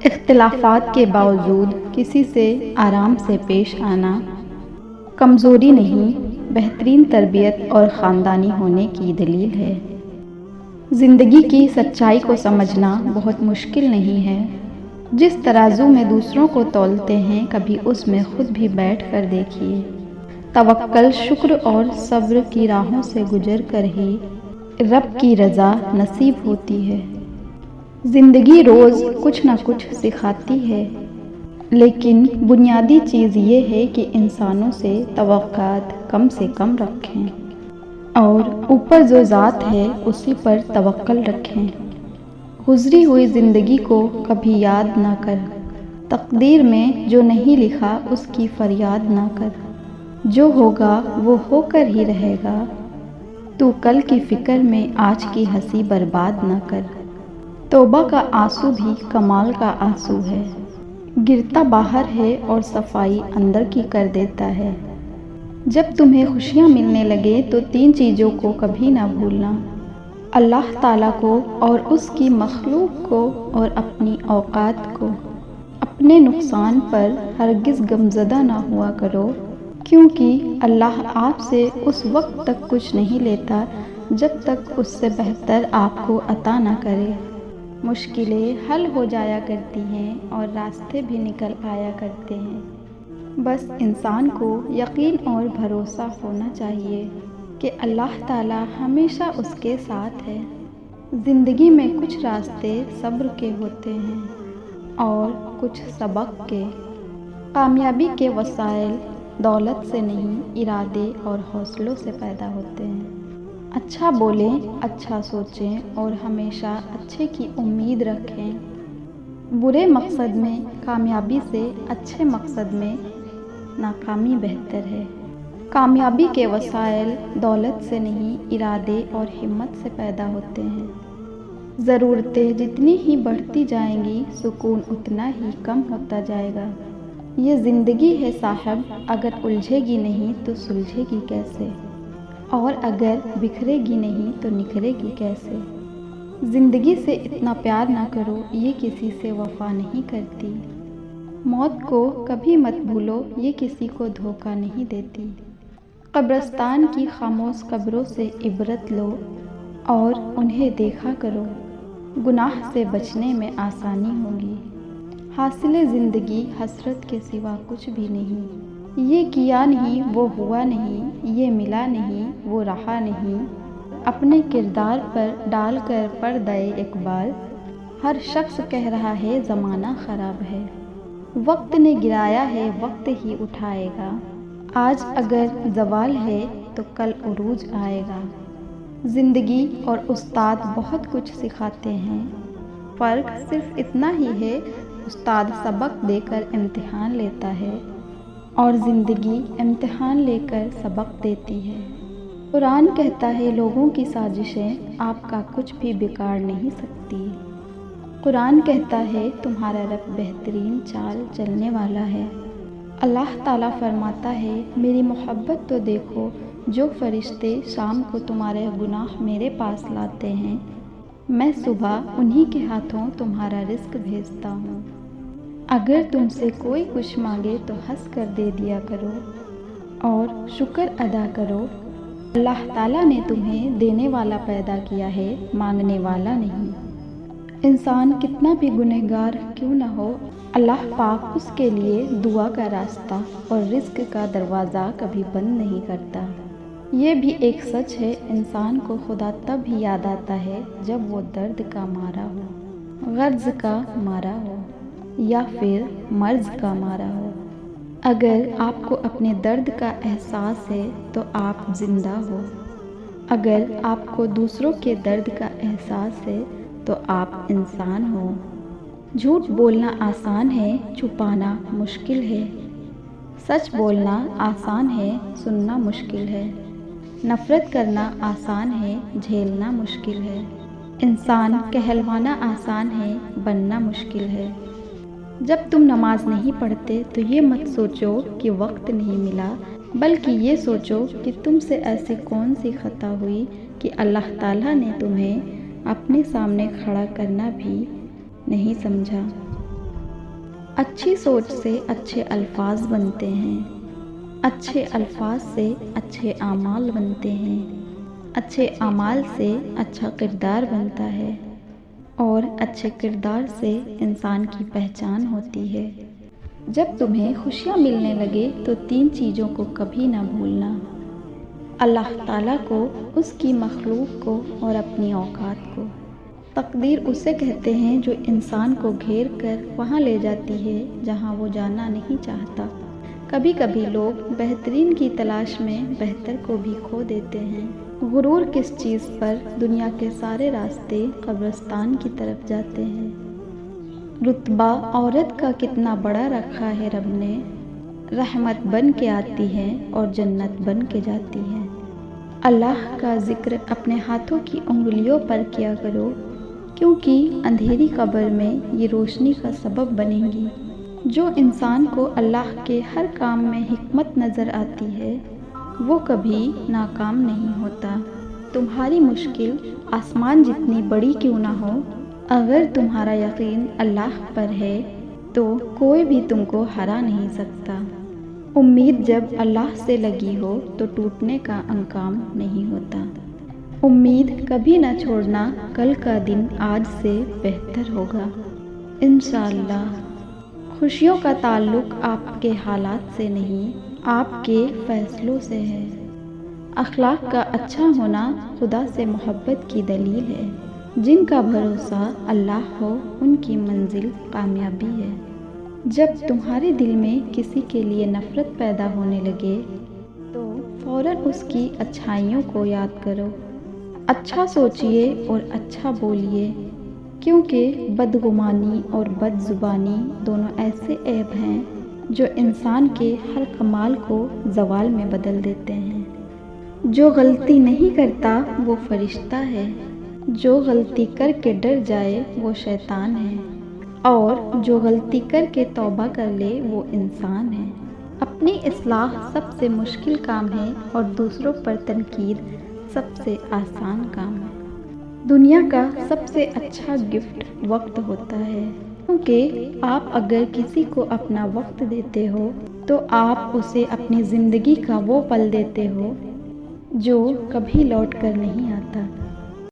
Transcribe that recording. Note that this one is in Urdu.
اختلافات کے باوجود کسی سے آرام سے پیش آنا کمزوری نہیں، بہترین تربیت اور خاندانی ہونے کی دلیل ہے۔ زندگی کی سچائی کو سمجھنا بہت مشکل نہیں ہے۔ جس ترازو میں دوسروں کو تولتے ہیں، کبھی اس میں خود بھی بیٹھ کر دیکھیے۔ توکل، شکر اور صبر کی راہوں سے گزر کر ہی رب کی رضا نصیب ہوتی ہے۔ زندگی روز کچھ نہ کچھ سکھاتی ہے، لیکن بنیادی چیز یہ ہے کہ انسانوں سے توقعات کم سے کم رکھیں اور اوپر جو ذات ہے اسی پر توکل رکھیں۔ گزری ہوئی زندگی کو کبھی یاد نہ کر، تقدیر میں جو نہیں لکھا اس کی فریاد نہ کر۔ جو ہوگا وہ ہو کر ہی رہے گا، تو کل کی فکر میں آج کی ہنسی برباد نہ کر۔ توبہ کا آنسو بھی کمال کا آنسو ہے، گرتا باہر ہے اور صفائی اندر کی کر دیتا ہے۔ جب تمہیں خوشیاں ملنے لگے تو 3 چیزوں کو کبھی نہ بھولنا: اللہ تعالیٰ کو اور اس کی مخلوق کو اور اپنی اوقات کو۔ اپنے نقصان پر ہرگز غمزدہ نہ ہوا کرو، کیونکہ اللہ آپ سے اس وقت تک کچھ نہیں لیتا جب تک اس سے بہتر آپ کو عطا نہ کرے۔ مشکلیں حل ہو جایا کرتی ہیں اور راستے بھی نکل آیا کرتے ہیں، بس انسان کو یقین اور بھروسہ ہونا چاہیے کہ اللہ تعالیٰ ہمیشہ اس کے ساتھ ہے۔ زندگی میں کچھ راستے صبر کے ہوتے ہیں اور کچھ سبق کے۔ کامیابی کے وسائل دولت سے نہیں، ارادے اور حوصلوں سے پیدا ہوتے ہیں۔ اچھا بولیں، اچھا سوچیں اور ہمیشہ اچھے کی امید رکھیں۔ برے مقصد میں کامیابی سے اچھے مقصد میں ناکامی بہتر ہے۔ کامیابی کے وسائل دولت سے نہیں، ارادے اور ہمت سے پیدا ہوتے ہیں۔ ضرورتیں جتنی ہی بڑھتی جائیں گی، سکون اتنا ہی کم ہوتا جائے گا۔ یہ زندگی ہے صاحب، اگر الجھے گی نہیں تو سلجھے گی کیسے؟ اور اگر بکھرے گی نہیں تو نکھرے گی کیسے؟ زندگی سے اتنا پیار نہ کرو، یہ کسی سے وفا نہیں کرتی۔ موت کو کبھی مت بھولو، یہ کسی کو دھوکہ نہیں دیتی۔ قبرستان کی خاموش قبروں سے عبرت لو اور انہیں دیکھا کرو، گناہ سے بچنے میں آسانی ہوگی۔ حاصل زندگی حسرت کے سوا کچھ بھی نہیں۔ یہ کیا نہیں، وہ ہوا نہیں، یہ ملا نہیں، وہ رہا نہیں۔ اپنے کردار پر ڈال کر پردہ اقبال، ہر شخص کہہ رہا ہے زمانہ خراب ہے۔ وقت نے گرایا ہے، وقت ہی اٹھائے گا۔ آج اگر زوال ہے تو کل عروج آئے گا۔ زندگی اور استاد بہت کچھ سکھاتے ہیں، فرق صرف اتنا ہی ہے، استاد سبق دے کر امتحان لیتا ہے اور زندگی امتحان لے کر سبق دیتی ہے۔ قرآن کہتا ہے لوگوں کی سازشیں آپ کا کچھ بھی بگاڑ نہیں سکتی۔ قرآن کہتا ہے تمہارا رب بہترین چال چلنے والا ہے۔ اللہ تعالیٰ فرماتا ہے میری محبت تو دیکھو، جو فرشتے شام کو تمہارے گناہ میرے پاس لاتے ہیں، میں صبح انہی کے ہاتھوں تمہارا رزق بھیجتا ہوں۔ اگر تم سے کوئی کچھ مانگے تو ہنس کر دے دیا کرو اور شکر ادا کرو۔ اللہ تعالیٰ نے تمہیں دینے والا پیدا کیا ہے، مانگنے والا نہیں۔ انسان کتنا بھی گنہگار کیوں نہ ہو، اللہ پاک اس کے لیے دعا کا راستہ اور رزق کا دروازہ کبھی بند نہیں کرتا۔ یہ بھی ایک سچ ہے، انسان کو خدا تب ہی یاد آتا ہے جب وہ درد کا مارا ہو، غرض کا مارا ہو یا پھر مرض کا مارا ہو۔ اگر آپ کو اپنے درد کا احساس ہے تو آپ زندہ ہو، اگر آپ کو دوسروں کے درد کا احساس ہے تو آپ انسان ہو۔ جھوٹ بولنا آسان ہے، چھپانا مشکل ہے۔ سچ بولنا آسان ہے، سننا مشکل ہے۔ نفرت کرنا آسان ہے، جھیلنا مشکل ہے۔ انسان کہلوانا آسان ہے، بننا مشکل ہے۔ جب تم نماز نہیں پڑھتے تو یہ مت سوچو کہ وقت نہیں ملا، بلکہ یہ سوچو کہ تم سے ایسی کون سی خطا ہوئی کہ اللہ تعالیٰ نے تمہیں اپنے سامنے کھڑا کرنا بھی نہیں سمجھا۔ اچھی سوچ سے اچھے الفاظ بنتے ہیں، اچھے الفاظ سے اچھے اعمال بنتے ہیں، اچھے اعمال سے اچھا کردار بنتا ہے، اور اچھے کردار سے انسان کی پہچان ہوتی ہے۔ جب تمہیں خوشیاں ملنے لگے تو 3 چیزوں کو کبھی نہ بھولنا: اللہ تعالیٰ کو، اس کی مخلوق کو، اور اپنی اوقات کو۔ تقدیر اسے کہتے ہیں جو انسان کو گھیر کر وہاں لے جاتی ہے جہاں وہ جانا نہیں چاہتا۔ کبھی کبھی لوگ بہترین کی تلاش میں بہتر کو بھی کھو دیتے ہیں۔ غرور کس چیز پر دنیا کے سارے راستے قبرستان کی طرف جاتے ہیں۔ رتبہ عورت کا کتنا بڑا رکھا ہے رب نے، رحمت بن کے آتی ہے اور جنت بن کے جاتی ہے۔ اللہ کا ذکر اپنے ہاتھوں کی انگلیوں پر کیا کرو، کیونکہ اندھیری قبر میں یہ روشنی کا سبب بنے گی۔ جو انسان کو اللہ کے ہر کام میں حکمت نظر آتی ہے وہ کبھی ناکام نہیں ہوتا۔ تمہاری مشکل آسمان جتنی بڑی کیوں نہ ہو، اگر تمہارا یقین اللہ پر ہے تو کوئی بھی تم کو ہرا نہیں سکتا۔ امید جب اللہ سے لگی ہو تو ٹوٹنے کا امکان نہیں ہوتا۔ امید کبھی نہ چھوڑنا، کل کا دن آج سے بہتر ہوگا انشاءاللہ۔ خوشیوں کا تعلق آپ کے حالات سے نہیں، آپ کے فیصلوں سے ہے۔ اخلاق کا اچھا ہونا خدا سے محبت کی دلیل ہے۔ جن کا بھروسہ اللہ ہو ان کی منزل کامیابی ہے۔ جب تمہارے دل میں کسی کے لیے نفرت پیدا ہونے لگے تو فوراً اس کی اچھائیوں کو یاد کرو۔ اچھا سوچئے اور اچھا بولیے، کیونکہ بدگمانی اور بد زبانی دونوں ایسے عیب ہیں جو انسان کے ہر کمال کو زوال میں بدل دیتے ہیں۔ جو غلطی نہیں کرتا وہ فرشتہ ہے، جو غلطی کر کے ڈر جائے وہ شیطان ہے، اور جو غلطی کر کے توبہ کر لے وہ انسان ہے۔ اپنی اصلاح سب سے مشکل کام ہے اور دوسروں پر تنقید سب سے آسان کام ہے۔ دنیا کا سب سے اچھا گفٹ وقت ہوتا ہے، کیونکہ آپ اگر کسی کو اپنا وقت دیتے ہو تو آپ اسے اپنی زندگی کا وہ پل دیتے ہو جو کبھی لوٹ کر نہیں آتا۔